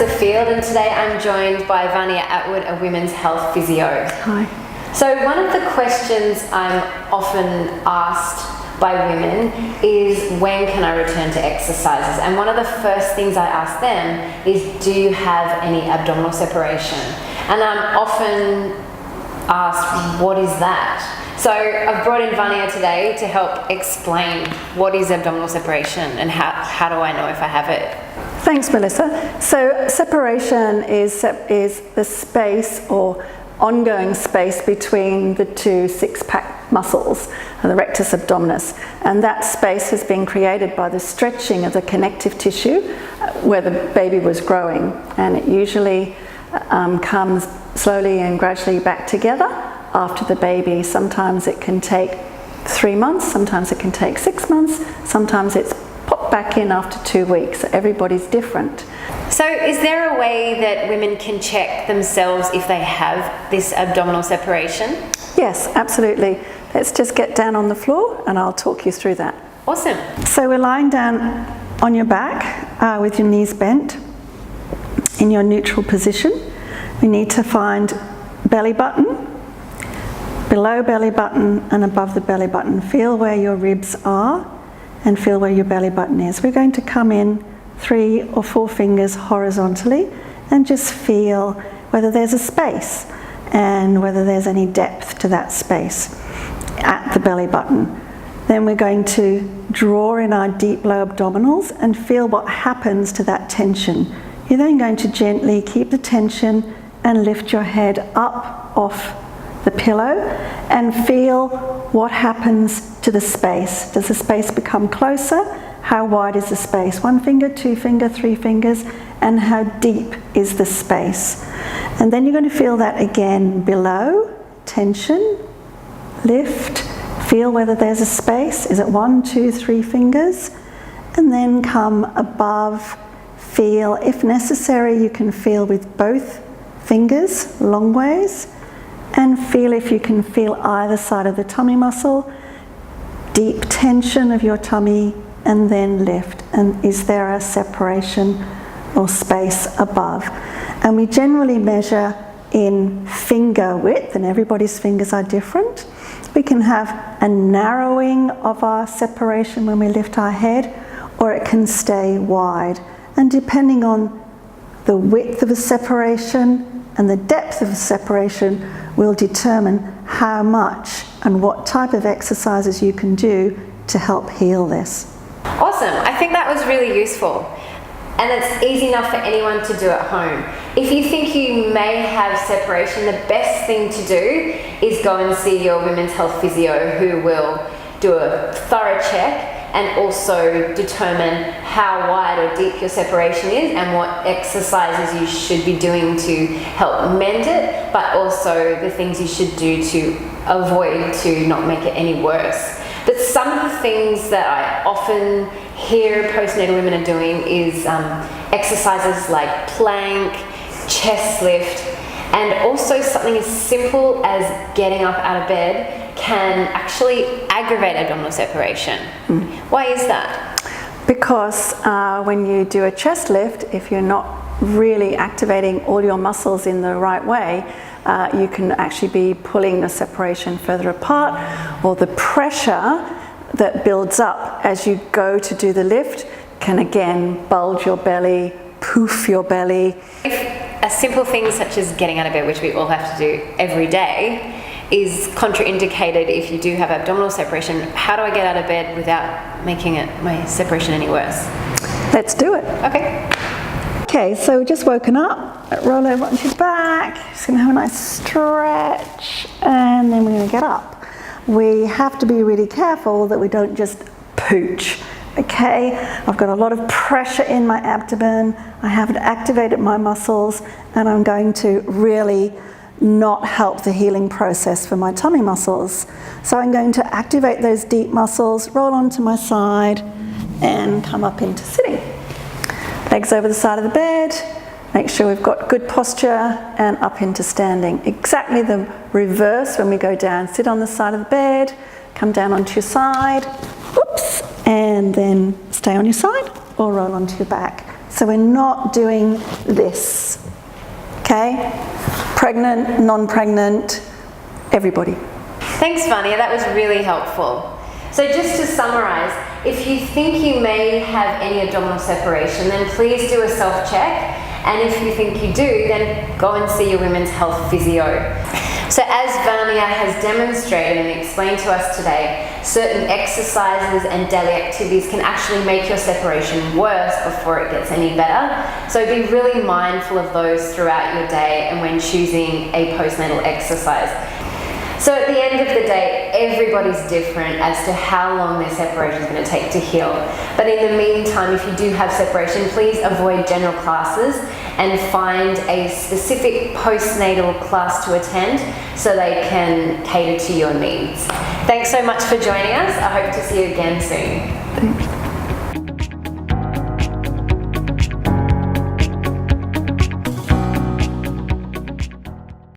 Melissa Field, and today I'm joined by Vanea Atwood, a women's health physio. Hi. So one of the questions I'm often asked by women is, when can I return to exercises? And one of the first things I ask them is, do you have any abdominal separation? And I'm often asked, what is that? So I've brought in Vanea today to help explain what is abdominal separation and how do I know if I have it. Thanks, Melissa. So separation is the space or ongoing space between the two six-pack muscles, the rectus abdominis, and that space has been created by the stretching of the connective tissue where the baby was growing, and it usually comes slowly and gradually back together after the baby. Sometimes it can take 3 months, sometimes it can take 6 months, sometimes it's popped back in after 2 weeks. Everybody's different. So is there a way that women can check themselves if they have this abdominal separation? Yes, absolutely. Let's just get down on the floor and I'll talk you through that. Awesome. So we're lying down on your back with your knees bent in your neutral position. We need to find belly button, below belly button and above the belly button. Feel where your ribs are and feel where your belly button is. We're going to come in 3 or 4 fingers horizontally and just feel whether there's a space and whether there's any depth to that space at the belly button. Then we're going to draw in our deep low abdominals and feel what happens to that tension. You're then going to gently keep the tension and lift your head up off the pillow and feel what happens to the space. Does the space become closer? How wide is the space? 1 finger, 2 finger, 3 fingers, and how deep is the space? And then you're going to feel that again below, tension, lift, feel whether there's a space. Is it 1, 2, 3 fingers? And then come above, feel. If necessary, you can feel with both fingers, long ways, and feel if you can feel either side of the tummy muscle, deep tension of your tummy, and then lift. And is there a separation or space above? And we generally measure in finger width, and everybody's fingers are different. We can have a narrowing of our separation when we lift our head, or it can stay wide. And depending on the width of a separation and the depth of a separation will determine how much and what type of exercises you can do to help heal this. Awesome. I think that was really useful. And it's easy enough for anyone to do at home. If you think you may have separation, the best thing to do is go and see your women's health physio, who will do a thorough check and also determine how wide or deep your separation is and what exercises you should be doing to help mend it, but also the things you should do to avoid to not make it any worse. But some of the things that I often hear postnatal women are doing is exercises like plank, chest lift, and also something as simple as getting up out of bed can actually aggravate abdominal separation. Why is that? Because when you do a chest lift, if you're not really activating all your muscles in the right way, you can actually be pulling the separation further apart, or the pressure that builds up as you go to do the lift can again bulge your belly, poof your belly. If a simple thing such as getting out of bed, which we all have to do every day, is contraindicated if you do have abdominal separation, how do I get out of bed without making my separation any worse? Let's do it. Okay. Okay, so we've just woken up, roll over onto your back, just gonna have a nice stretch, and then we're gonna get up. We have to be really careful that we don't just pooch, okay? I've got a lot of pressure in my abdomen, I haven't activated my muscles, and I'm going to really not help the healing process for my tummy muscles. So I'm going to activate those deep muscles, roll onto my side, and come up into sitting. Legs over the side of the bed, make sure we've got good posture, and up into standing. Exactly the reverse when we go down. Sit on the side of the bed, come down onto your side, oops, and then stay on your side or roll onto your back. So So we're not doing this, okay? Pregnant, non-pregnant, everybody. Thanks, Vanea, that was really helpful. So just to summarise, if you think you may have any abdominal separation, then please do a self-check. And if you think you do, then go and see your women's health physio. So as Vanea has demonstrated and explained to us today, certain exercises and daily activities can actually make your separation worse before it gets any better. So be really mindful of those throughout your day and when choosing a postnatal exercise. So at the end of the day, everybody's different as to how long their separation is going to take to heal. But in the meantime, if you do have separation, please avoid general classes and find a specific postnatal class to attend so they can cater to your needs. Thanks so much for joining us. I hope to see you again soon. Thanks.